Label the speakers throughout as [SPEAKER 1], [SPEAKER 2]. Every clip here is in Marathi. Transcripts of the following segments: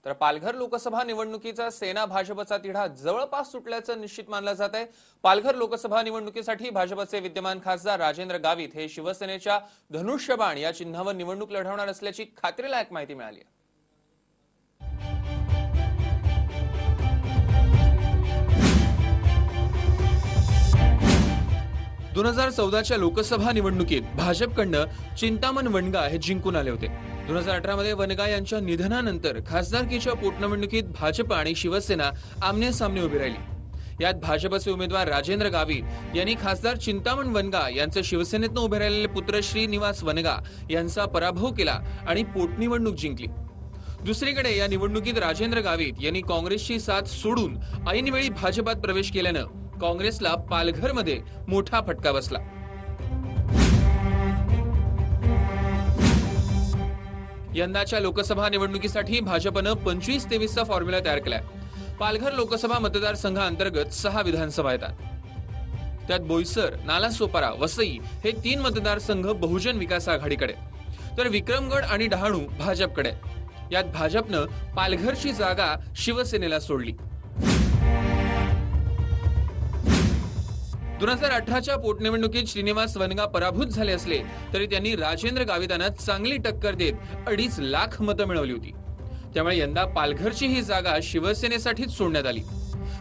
[SPEAKER 1] तर पालघर लोकसभा निवडणुकीचा सेना भाजपचा तिढा जवळपास सुटल्याचं निश्चित मानलं जात आहे। पालघर लोकसभा निवडणुकीसाठी भाजपचे विद्यमान खासदार राजेंद्र गावित हे शिवसेनेच्या धनुष्यबाण या चिन्हावर निवडणूक लढवणार असल्याची खात्रीलायक माहिती मिळाली आहे। 2014च्या लोकसभा निवडणुकीत भाजपकडनं चिंतामण वनगा हे जिंकून आले होते। 2018 मध्ये वनगा यांच्या निधनानंतर खासदारकीच्या पोटनिवडणुकीत भाजप आणि शिवसेना आमने सामने उभी राहिली। यात भाजपचे उमेदवार राजेंद्र गावित यांनी खासदार चिंतामण वनगा यांचे शिवसेनेतून उभे राहिलेले पुत्र श्रीनिवास वनगा यांचा पराभव केला आणि पोटनिवडणूक जिंकली। दुसरीकडे या निवडणुकीत राजेंद्र गावित यांनी काँग्रेसची साथ सोडून ऐनवेळी भाजपात प्रवेश केल्यानं काँग्रेसला पालघरमध्ये मोठा फटका बसला। यंदाच्या लोकसभा निवडणुकीसाठी भाजपनं 25-23 चा फॉर्म्युला तयार केलाय। पालघर लोकसभा मतदारसंघाअंतर्गत 6 विधानसभा येतात। त्यात बोईसर, नालासोपारा, वसई हे 3 मतदारसंघ बहुजन विकास आघाडीकडे, तर विक्रमगड आणि डहाणू भाजपकडे। यात भाजपनं पालघरची जागा शिवसेनेला सोडली। 2018च्या पोटनिवडणुकीत श्रीनिवास वनगा पराभूत झाले असले तरी त्यांनी राजेंद्र गावितांना चांगली टक्कर देत 2.5 लाख मतं मिळवली होती। त्यामुळे यंदा पालघरची ही जागा शिवसेनेसाठीच सोडण्यात आली।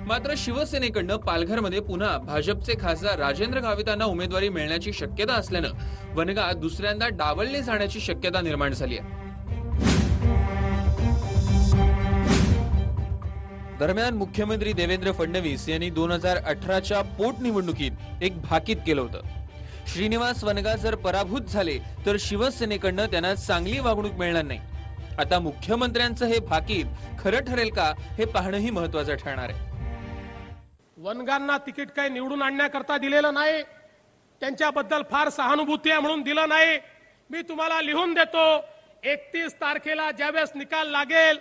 [SPEAKER 1] मात्र शिवसेनेकडनं पालघरमध्ये पुन्हा भाजपचे खासदार राजेंद्र गावितांना उमेदवारी मिळण्याची शक्यता असल्यानं वनगा दुसऱ्यांदा डावलले जाण्याची शक्यता निर्माण झाली आहे। दरम्यान मुख्यमंत्री देवेंद्र फडणवीस यांनी 2018च्या पोटनिवडणुकीत एक भाकीत केलं होतं। श्रीनिवास वनगा जर पराभूत झाले तर शिवसेनेकडनं त्यांना चांगली वागणूक मिळणार नाही। आता मुख्यमंत्र्यांचं हे भाकीत खरं ठरेल का हे पाहणंही महत्त्वाचं ठरणार आहे।
[SPEAKER 2] वनगांना तिकीट काही निवडून आणण्याकरता दिलेलं नाही, त्यांच्याबद्दल फार सहानुभूती आहे म्हणून दिलं नाही। मी तुम्हाला लिहून देतो, 31 तारखेला ज्यावेळेस निकाल लागेल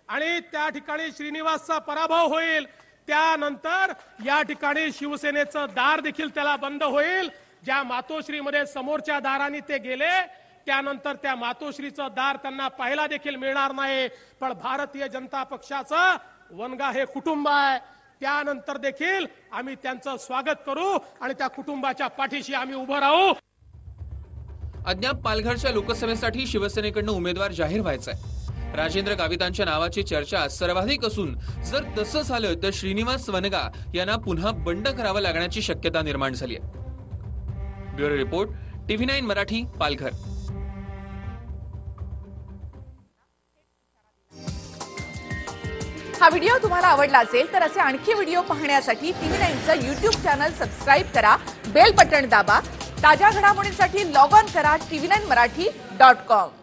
[SPEAKER 2] आणि त्या ठिकाणी श्रीनिवासचा पराभव होईल, त्यानंतर या ठिकाणी शिवसेनेचं दार देखील त्याला बंद होईल। ज्या मातोश्रीमध्ये समोरच्या दाराने ते गेले त्यानंतर त्या मातोश्रीचं दार त्यांना पाहायला देखील मिळणार नाही। पण भारतीय जनता पक्षाचं वनगा हे कुटुंब आहे, त्यानंतर देखील आम्ही त्यांचं स्वागत करू आणि त्या कुटुंबाच्या पाठीशी आम्ही उभं राहू।
[SPEAKER 1] अद्याप पालघरच्या लोकसभेसाठी शिवसेनेकडनं उमेदवार जाहीर व्हायचा आहे। राजेंद्र गावितांच्या नावाची चर्चा सर्वाधिक असून जर तसं झालं तर श्रीनिवास वनगा यांना पुन्हा बंड करावं लागण्याची शक्यता निर्माण झाली आहे। Bureau report, TV9 Marathi, Palghar.
[SPEAKER 3] हा व्हिडिओ तुम्हाला आवडला असेल तर असे आणखी व्हिडिओ पाहण्यासाठी TV9चं YouTube चॅनल सबस्क्राइब करा, बेल बटन दाबा। ताज्या घडामोडींसाठी लॉग ऑन करा tv9marathi.com।